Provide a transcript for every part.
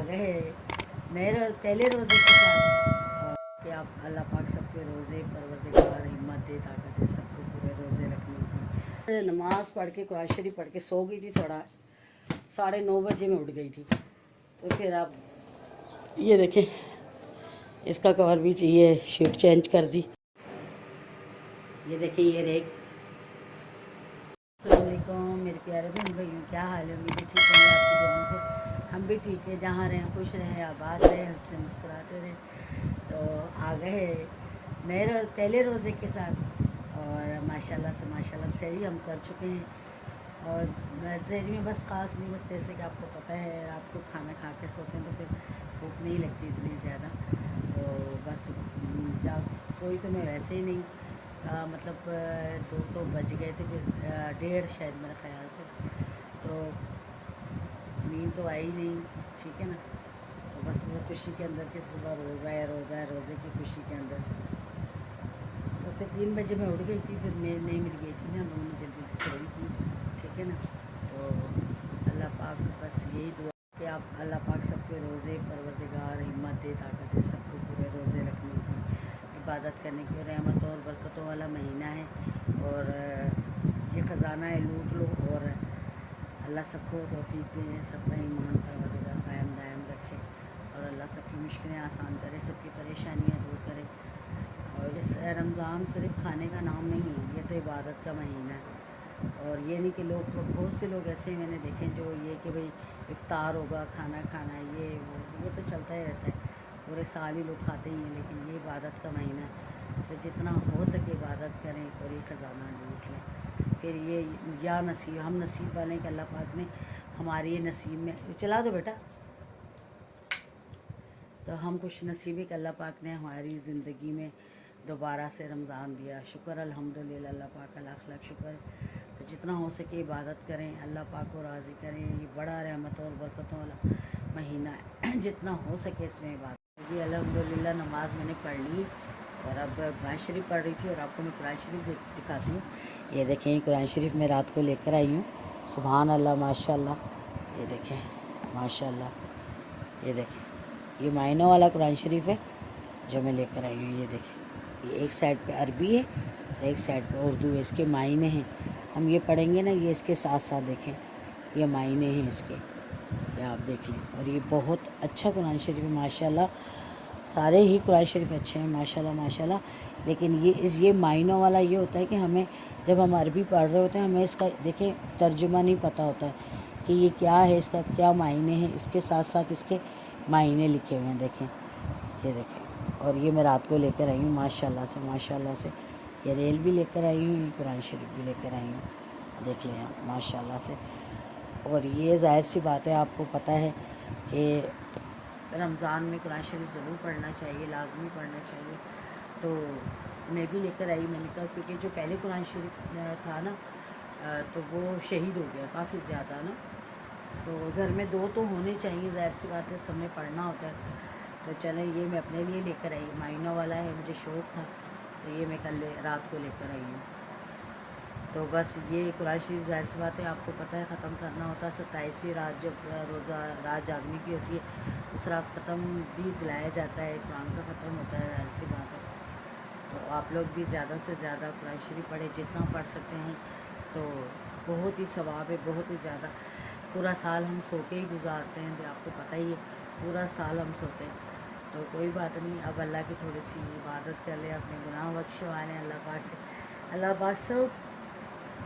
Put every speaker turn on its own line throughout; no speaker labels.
गए नए पहले रोज़े के साथ। और कि आप अल्लाह पाक सबके रोज़े परवरदिगार हिम्मत दे, ताकत दे सबको पूरे रोज़े रखने की। नमाज़ पढ़ के कुरान शरीफ पढ़ के सो गई थी, थोड़ा 9:30 बजे में उठ गई थी। तो फिर आप ये देखें, इसका कवर भी चाहिए, शीट चेंज कर दी। ये देखें, ये रेक। अस्सलामुअलैकुम मेरे प्यारे बहन भाइयों, क्या हाल है? उम्मीद ठीक होंगे आपकी दुआओं से। हम भी ठीक है, जहाँ रहें खुश रहें, आबाद रहें, हंसते मुस्कुराते रहें। तो आ गए नए पहले रोज़े के साथ। और माशाल्लाह से सहरी हम कर चुके हैं। और सहरी में बस ख़ास नहीं, बस जैसे कि आपको पता है, आपको खाना खा के सोते हैं तो फिर भूख नहीं लगती इतनी ज़्यादा। तो बस जब सोई तो मैं वैसे ही नहीं, मतलब 2 तो बज गए थे, फिर 1:30 शायद मेरे ख्याल से। तो नींद तो आई नहीं, ठीक है ना। तो बस वो खुशी के अंदर कि सुबह रोज़ा है, रोज़े की खुशी के अंदर। तो फिर 3 बजे मैं उठ गई थी, फिर मैं नहीं मेरी बेटी ना, लोगों ने जल्दी जल्दी सहरी की, ठीक है ना। तो अल्लाह पाक बस यही दुआ कि आप अल्लाह पाक सबके रोज़े परवरदिगार हिम्मत दे, ताकत दे सबको पूरे रोज़े रखने की, इबादत करने की। रहमत और बरकतों वाला महीना है, और ये ख़जाना है, लूट लो। और अल्लाह सबको तौफीक दे, सबका ईमान परवरदिगार कायम दायम रखे, और अल्लाह सबकी मुश्किलें आसान करे, सबकी परेशानियाँ दूर करे। और इस रमज़ान सिर्फ खाने का नाम नहीं है, ये तो इबादत का महीना है। और ये नहीं कि लोग, बहुत से लोग ऐसे मैंने देखे जो ये कि भाई इफ्तार होगा, खाना खाना, ये तो चलता ही रहता है, पूरे साल ही लोग खाते ही हैं। लेकिन ये इबादत का महीना है, तो जितना हो सके इबादत करें और ये ख़जाना लूट लें। फिर ये या नसीब, हम नसीब वाले हैं कि अल्लाह पाक ने हमारी ये नसीब में, चला दो बेटा। तो हम खुश नसीबी कि अल्लाह पाक ने हमारी ज़िंदगी में दोबारा से रमज़ान दिया। शुक्र अल्हम्दुलिल्लाह, अल्लाह पाक का लाख लाख शुक्र। तो जितना हो सके इबादत करें, अल्लाह पाक को राज़ी करें। ये बड़ा रहमत और बरकतों वाला महीना है, जितना हो सके इसमें इबादत जी। अल्हम्दुलिल्लाह नमाज मैंने पढ़ ली, और अब कुरान शरीफ पढ़ रही थी, और आपको मैं कुरान शरीफ दिखाती हूँ। ये देखें, कुरान शरीफ मैं रात को लेकर आई हूँ। सुभान अल्लाह, माशाल्लाह। ये देखें, माशाल्लाह। ये देखें, ये मायनों वाला कुरान शरीफ है जो मैं लेकर आई हूँ। ये देखें, ये एक साइड पे अरबी है और एक साइड पे उर्दू है, इसके मायने हैं। हम ये पढ़ेंगे ना, ये इसके साथ साथ देखें, ये मायने हैं इसके, ये आप देख लें। और ये बहुत अच्छा कुरान शरीफ है माशाल्लाह। सारे ही कुरान शरीफ अच्छे हैं माशाल्लाह माशाल्लाह। लेकिन ये मायनों वाला ये होता है कि हमें, जब हम अरबी पढ़ रहे होते हैं, हमें इसका देखें तर्जुमा नहीं पता होता है कि ये क्या है, इसका क्या मायने हैं। इसके साथ साथ इसके मायने लिखे हुए हैं, देखें, ये देखें। और ये मैं रात को लेकर आई हूँ माशाल्लाह से। ये रेल भी लेकर आई हूँ, ये कुरान शरीफ भी लेकर आई हूँ, देख लें आप माशाल्लाह से। और ये ज़ाहिर सी बात है, आपको पता है कि रमज़ान में कुरान शरीफ ज़रूर पढ़ना चाहिए, लाजमी पढ़ना चाहिए। तो मैं भी लेकर आई, मैंने कहा, क्योंकि जो पहले कुरान शरीफ था ना, तो वो शहीद हो गया काफ़ी ज़्यादा ना। तो घर में 2 तो होने चाहिए, ज़ाहिर सी बात है, सबने पढ़ना होता है। तो चले, ये मैं अपने लिए लेकर आई, मायना वाला है, मुझे शौक़ था, तो ये मैं कल रात को लेकर आई हूँ। तो बस ये कुरान शरीफ ज़ाहिर सी बात है, आपको पता है, ख़त्म करना होता है 27वीं रात, जब रोज़ा रात जागने की होती है, उस रात ख़त्म भी दिलाया जाता है, कुरान का ख़त्म होता है, ज़ाहिर सी बात है। तो आप लोग भी ज़्यादा से ज़्यादा कुरान शरीफ पढ़ें, जितना पढ़ सकते हैं। तो बहुत ही सवाब है, बहुत ही ज़्यादा। पूरा साल हम सो के ही गुजारते हैं, तो आपको पता ही है, पूरा साल हम सोते हैं। तो कोई बात नहीं, अब अल्लाह की थोड़ी सी इबादत कर लें, अपने गुनाह बख्शवा लें अल्लाह पाक से। अल्लाह पाक सब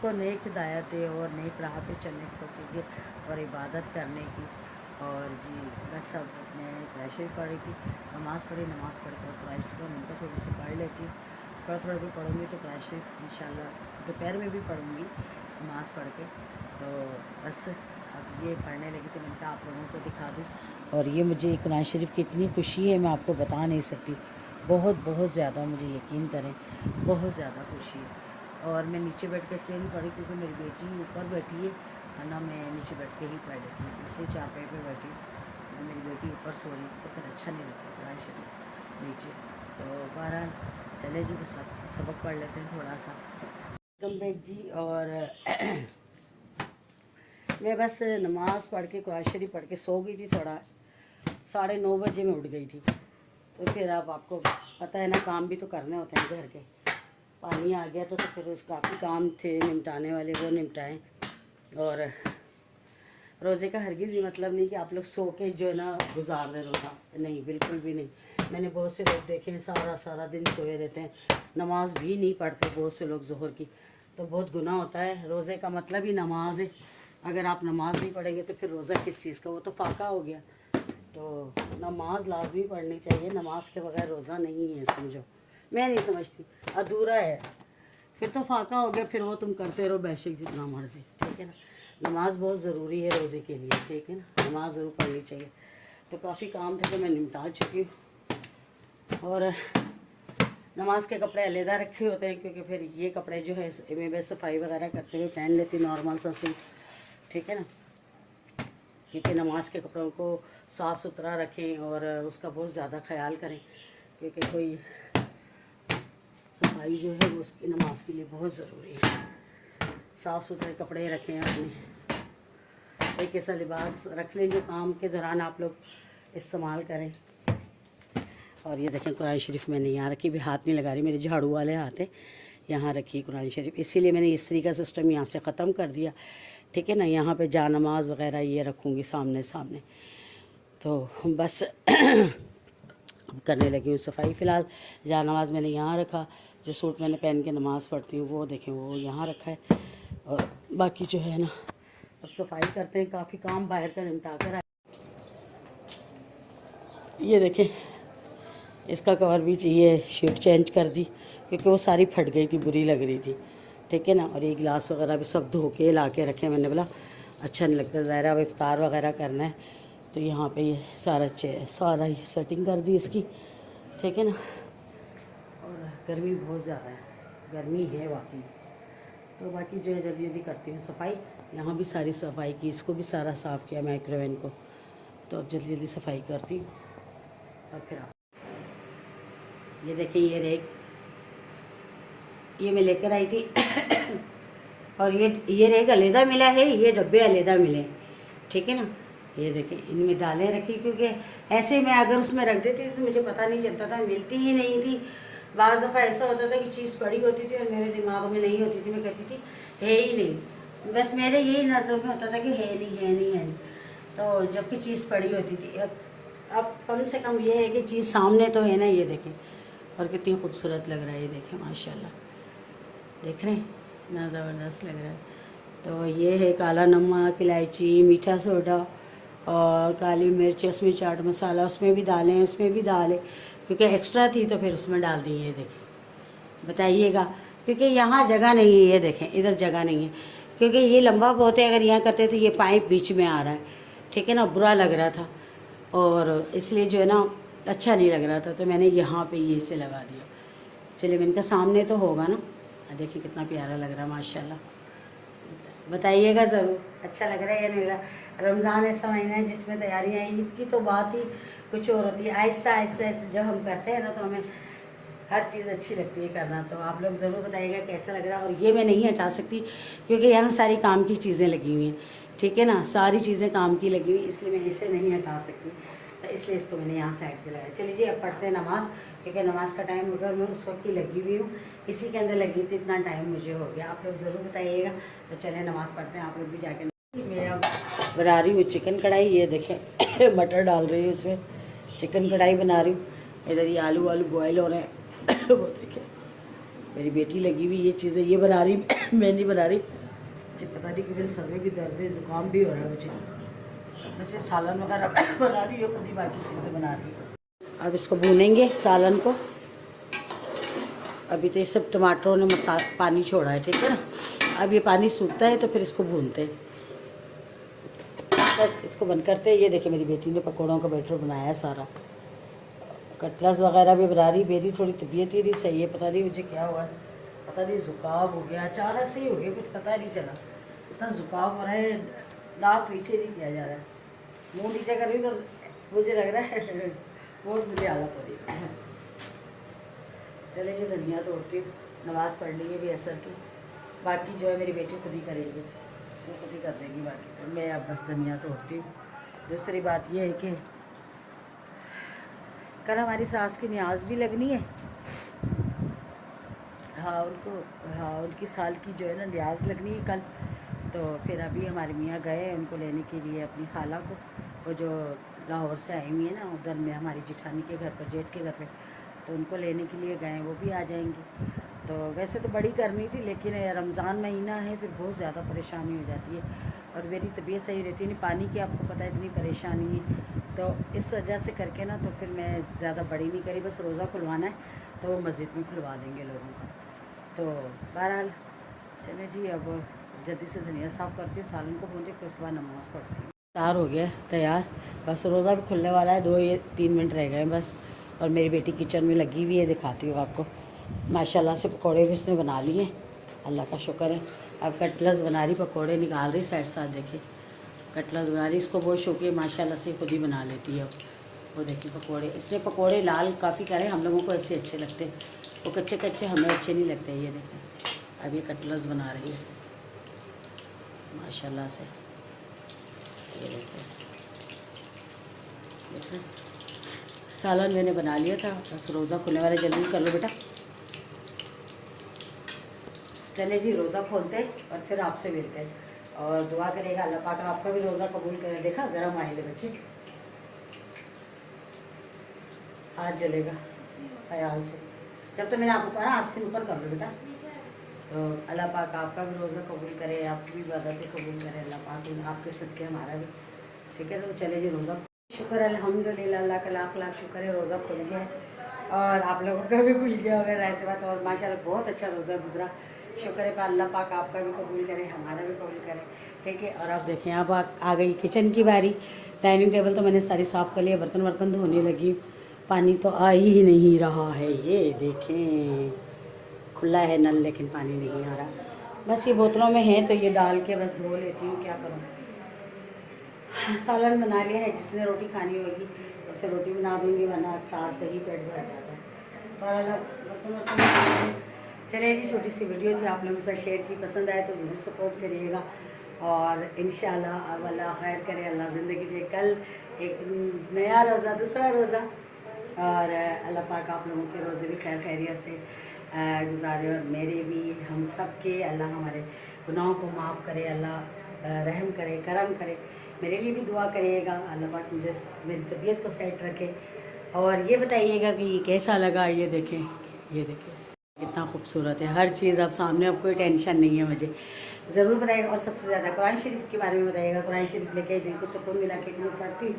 को नेक हिदायत दे, और नेक राह पे चलने की तौफीक दे, और इबादत करने की। और जी बस सब, मैं कुरान शरीफ पढ़ रही थी, नमाज़ पढ़ कर कुरान शरीफ मिलता थोड़ी सी पढ़ लेती हूँ। थोड़ा भी पढ़ूँगी तो कुरान शरीफ इंशाल्लाह दोपहर में भी पढ़ूँगी नमाज़ पढ़ के। तो बस अब ये पढ़ने लगी, तो मैंने कहा आप लोगों को दिखा दूँ। और ये मुझे कुरान शरीफ की इतनी खुशी है, मैं आपको बता नहीं सकती। बहुत ज़्यादा, मुझे यकीन करें, बहुत ज़्यादा खुशी है। और मैं नीचे बैठ के इसलिए नहीं पढ़ी, क्योंकि मेरी बेटी ऊपर बैठी है ना, मैं नीचे बैठ के ही पढ़ लेती हूँ, इसलिए चारपाई पे बैठी हूँ। मेरी बेटी ऊपर सो रही, तो फिर अच्छा नहीं लगता कुरान शरीफ नीचे। तो बहरहाल चले जी, बस सबक पढ़ लेते हैं थोड़ा सा। वेलकम बैक जी। और मैं बस नमाज़ पढ़ के कुरान शरीफ पढ़ के सो गई थी, थोड़ा 9:30 बजे मैं उठ गई थी। तो फिर अब आपको पता है ना, काम भी तो करने होते हैं घर के। पानी आ गया तो फिर उस काफ़ी काम थे निपटाने वाले, वो निपटाएँ। और रोज़े का हरगिज़ ही मतलब नहीं कि आप लोग सो के जो है ना गुजार दें रोज़ा, नहीं, बिल्कुल भी नहीं। मैंने बहुत से लोग देखे हैं सारा दिन सोए रहते हैं, नमाज भी नहीं पढ़ते बहुत से लोग ज़ोहर की, तो बहुत गुनाह होता है। रोज़े का मतलब ही नमाज है। अगर आप नमाज नहीं पढ़ेंगे तो फिर रोज़ा किस चीज़ का, वो तो फाका हो गया। तो नमाज लाजमी पढ़नी चाहिए, नमाज के बगैर रोज़ा नहीं है, समझो। मैं नहीं समझती, अधूरा है, फिर तो फाका हो गया, फिर वो तुम करते रहो बेशक जितना मर्जी, ठीक है ना। नमाज बहुत ज़रूरी है रोज़े के लिए, ठीक है ना, नमाज ज़रूर पढ़नी चाहिए। तो काफ़ी काम थे तो मैं निपटा चुकी हूँ। और नमाज के कपड़े अलहदा रखे होते हैं, क्योंकि फिर ये कपड़े जो है मैं सफाई वगैरह करते हुए पहन लेती, नॉर्मल सा सूट, ठीक है ना। क्योंकि नमाज के कपड़ों को साफ़ सुथरा रखें और उसका बहुत ज़्यादा ख्याल करें, क्योंकि कोई सफाई जो है वो उसकी नमाज के लिए बहुत ज़रूरी है। साफ़ सुथरे कपड़े रखें, अपने एक ऐसा लिबास रख लें जो काम के दौरान आप लोग इस्तेमाल करें। और ये देखें कुरान शरीफ मैंने यहाँ रखी, भी हाथ नहीं लगा रही, मेरे झाड़ू वाले हाथ है, यहाँ रखी कुरान शरीफ, इसीलिए मैंने इस्त्री का सिस्टम यहाँ से ख़त्म कर दिया, ठीक है ना। यहाँ पे जा नमाज वगैरह ये रखूँगी सामने। तो बस अब करने लगी हूँ सफाई। फ़िलहाल जा नमाज मैंने यहाँ रखा, जो सूट मैंने पहन के नमाज़ पढ़ती हूँ वो देखें वो यहाँ रखा है। और बाकी जो है ना अब सफाई करते हैं, काफ़ी काम बाहर का निपटा कर आए। ये देखें इसका कवर भी चाहिए, शीट चेंज कर दी क्योंकि वो सारी फट गई थी, बुरी लग रही थी, ठीक है ना। और ये गिलास वगैरह भी सब धो के ला के रखे, मैंने बोला अच्छा नहीं लगता, ज़ाहिर अब इफ्तार वगैरह करना है तो यहाँ पे ये सारा ये सेटिंग कर दी इसकी, ठीक है ना। और गर्मी बहुत ज़्यादा है, गर्मी है वाकई। तो बाकी जो है जल्दी करती हूँ सफाई, यहाँ भी सारी सफाई की, इसको भी सारा साफ़ किया माइक्रोवेव को, तो अब जल्दी सफाई करती हूँ। और फिर ये देखिए ये रेक ये मैं लेकर आई थी और ये रेक अलहदा मिला है, ये डब्बे अलहदा मिले, ठीक है ना। ये देखें इनमें दालें रखी, क्योंकि ऐसे मैं अगर उसमें रख देती तो मुझे पता नहीं चलता था, मिलती ही नहीं थी। बाज़ दफ़ा ऐसा होता था कि चीज़ पड़ी होती थी और मेरे दिमाग में नहीं होती थी, मैं कहती थी है ही नहीं, बस मेरे यही नज़र में होता था कि है नहीं। तो जबकि चीज़ पड़ी होती थी। अब कम से कम ये है कि चीज़ सामने तो है ना। ये देखें और कितनी खूबसूरत लग रहा है, ये देखें माशाल्लाह, देख रहे हैं इतना ज़बरदस्त लग रहा है। तो ये है काला नमक, इलायची, मीठा सोडा और काली मिर्च, इसमें चाट मसाला, उसमें भी डालें, उसमें भी डालें, क्योंकि एक्स्ट्रा थी तो फिर उसमें डाल दी। ये देखें, बताइएगा, क्योंकि यहाँ जगह नहीं है, ये देखें इधर जगह नहीं है, क्योंकि ये लंबा बहुत है, अगर यहाँ करते तो ये पाइप बीच में आ रहा है, ठीक है ना, बुरा लग रहा था और इसलिए जो है ना अच्छा नहीं लग रहा था, तो मैंने यहाँ पे ये से लगा दिया। चलिए मैंने कहा सामने तो होगा ना, देखिए कितना प्यारा लग रहा है माशाल्लाह, बताइएगा ज़रूर अच्छा लग रहा है या नहीं लग रहा। रमज़ान ऐसा महीना है जिसमें तैयारियाँ, ईद की तो बात ही कुछ और होती है, आहिस्ता आहिस्ता जब हम करते हैं ना तो हमें हर चीज़ अच्छी लगती है करना। तो आप लोग ज़रूर बताइएगा कैसा लग रहा है। और ये मैं नहीं हटा सकती क्योंकि यहाँ सारी काम की चीज़ें लगी हुई हैं, ठीक है ना, सारी चीज़ें काम की लगी हुई, इसलिए मैं इसे नहीं हटा सकती, तो इसलिए इसको मैंने यहाँ साइड पे लगाया। चलिए जी अब पढ़ते हैं नमाज़, क्योंकि नमाज़ का टाइम होगा, मैं उस वक्त की लगी हुई हूँ, इसी के अंदर लगी थी, इतना टाइम मुझे हो गया। आप लोग ज़रूर बताइएगा। तो चलिए नमाज़ पढ़ते हैं, आप लोग भी जाके। मेरा बना रही हूँ चिकन कढ़ाई, ये देखें मटर डाल रही हूँ इसमें, चिकन कढ़ाई बना रही हूँ। इधर ये आलू बॉयल हो रहे हैं वो देखें मेरी बेटी लगी हुई ये चीज़ें ये बना रही मैं नहीं बना रही, मुझे पता नहीं कि मेरे सर में भी दर्द है, ज़ुकाम भी हो रहा है मुझे। वैसे सालन वगैरह बना रही हूँ, खुद ही बाकी चीज़ें बना रही हूँ। अब इसको भूनेंगे सालन को, अभी तो ये सब टमाटरों ने पानी छोड़ा है, ठीक है ना। अब ये पानी सूखता है तो फिर इसको भूनते हैं, इसको बंद करते हैं। ये देखिए मेरी बेटी ने पकौड़ों का बैटर बनाया है सारा, कटलस वगैरह भी बना रही। मेरी थोड़ी तबीयत ही नहीं सही है, पता नहीं मुझे क्या हुआ है, पता नहीं ज़ुकाम हो गया, अचानक से ही हो गया, कुछ पता नहीं चला, इतना ज़ुकाम हो रहा है, नाक नीचे नहीं किया जा रहा है, मुँह नीचे कर रही तो मुझे लग रहा है बहुत बुरी हालत हो रही है। चले जी धनिया तोड़ती हूँ, नमाज़ पढ़ ली है भी असर की, बाकी जो है मेरी बेटी खुद ही करेगी, वो खुद ही कर देगी बाकी, तो मैं अब बस धनिया तोड़ती हूँ। दूसरी बात ये है कि कल हमारी सास की न्याज भी लगनी है। हाँ उनकी साल की जो है ना न्याज लगनी है कल। तो फिर अभी हमारे मियाँ गए उनको लेने के लिए अपनी खाला को, वो जो लाहौर से आई हुई है ना उधर में हमारी जेठानी के घर पर, जेठ के घर पे, तो उनको लेने के लिए गए, वो भी आ जाएंगी। तो वैसे तो बड़ी गर्मी थी, लेकिन रमज़ान महीना है, फिर बहुत ज़्यादा परेशानी हो जाती है और मेरी तबीयत सही रहती नहीं, पानी की आपको पता है इतनी परेशानी है। तो इस वजह से करके ना, तो फिर मैं ज़्यादा बड़ी नहीं करी, बस रोज़ा खुलवाना है तो वो मस्जिद में खुलवा देंगे लोगों का। तो बहरहाल चले जी, अब जल्दी से धनिया साफ़ करती हूँ, सालन को भून के उसके बाद नमाज़ पढ़ती हूँ। तैयार हो गया तैयार, बस रोज़ा भी खुलने वाला है, 2-3 मिनट रह गए बस। और मेरी बेटी किचन में लगी हुई है, दिखाती हूँ आपको। माशाल्लाह से पकोड़े भी इसने बना लिए, अल्लाह का शुक्र है। अब कटलस बना रही, पकोड़े निकाल रही साइड साथ, देखिए कटलस बना रही। इसको बहुत शौक है, माशाल्लाह से खुद ही बना लेती है। वो देखिए पकोड़े, इसने पकोड़े लाल काफ़ी करे, हम लोगों को ऐसे अच्छे लगते हैं, वो कच्चे कच्चे हमें अच्छे नहीं लगते। ये देखें अब ये कटलस बना रही है माशाल्लाह से। ये देखें सालन मैंने बना लिया था, बस रोज़ा खुलने वाले, जल्दी कर लो बेटा। चले जी रोज़ा खोलते हैं और फिर आपसे मिलते हैं और दुआ करेगा अल्लाह पाक आपका भी रोज़ा कबूल करे। देखा गरम आएंगे बच्चे, हाथ जलेगा ख्याल से। जब तो मैंने आपको कहा हाथ से ऊपर कर लो बेटा। तो अल्लाह पाक आपका भी रोज़ा कबूल करे, आपकी भी इबादतें कबूल करे अल्लाह पाक, आपके सदके हमारा भी, ठीक है। तो चले जी रोज़ा, शुक्र अल्हम्दुलिल्लाह, अल्लाह का लाख लाख शुक्र है, रोज़ा खुल गया और आप लोगों का भी खुल गया होगा ऐसे बात। और माशाल्लाह बहुत अच्छा रोज़ा गुजरा, शुक्र है अल्लाह पाक आपका भी कबूल करे, हमारा भी कबूल करे, ठीक है। और आप देखें अब आ गई किचन की बारी। डाइनिंग टेबल तो मैंने सारी साफ़ कर लिया, बर्तन वर्तन धोने लगी, पानी तो आ ही नहीं रहा है। ये देखें खुला है नल लेकिन पानी नहीं आ रहा। बस ये बोतलों में है तो ये डाल के बस धो लेती हूँ, क्या करूँ। सालन बना लिया है, जिसने रोटी खानी होगी उससे रोटी बना दूँगी, वरना अफ्तार से ही पेट भर जाता है। और चलिए जी, छोटी सी वीडियो थी, आप लोगों के साथ शेयर की, पसंद आए तो ज़रूर सपोर्ट करिएगा और इंशाल्लाह अब अल्लाह खैर करे, अल्लाह ज़िंदगी दे, कल एक नया रोज़ा, दूसरा रोज़ा, और अल्लाह पाक आप लोगों के रोज़े भी खैर खैरियत से गुजारे और मेरे भी, हम सब के अल्लाह हमारे गुनाहों को माफ़ करे, अल्लाह रहम करे, करम करे। मेरे लिए भी दुआ करिएगा, अल्लाह पाक मुझे मेरी तबीयत को सेट रखे। और ये बताइएगा कि ये कैसा लगा। ये देखें, ये देखें कितना खूबसूरत है, हर चीज़ अब सामने, अब कोई टेंशन नहीं है मुझे। ज़रूर बताइएगा और सबसे ज़्यादा कुरान शरीफ के बारे में बताइएगा। कुरान शरीफ लेके दिल को सुकून मिला कि मैं पढ़ती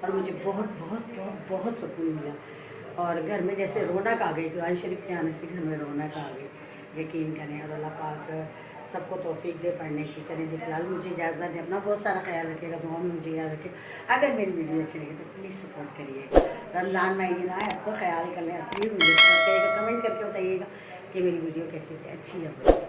और मुझे बहुत बहुत बहुत बहुत सुकून मिला और घर में जैसे रौनक आ गई, कुरान शरीफ के आने से घर में रौनक आ गई, यकीन करें। और अल्लाह पाक सबको तौफीक दे पढ़ने की। चलें जी, फिलहाल मुझे इजाज़त दें, अपना बहुत सारा ख्याल रखिएगा, दुआ में मुझे याद रखें। अगर मेरी वीडियो अच्छी लगी तो प्लीज़ सपोर्ट करिएगा। रमज़ान महीना है, अब तो ख्याल कर लें, प्लीज़ मुझे सपोर्ट करिएगा, कमेंट करके बताइएगा कि मेरी वीडियो कैसी थी, अच्छी है।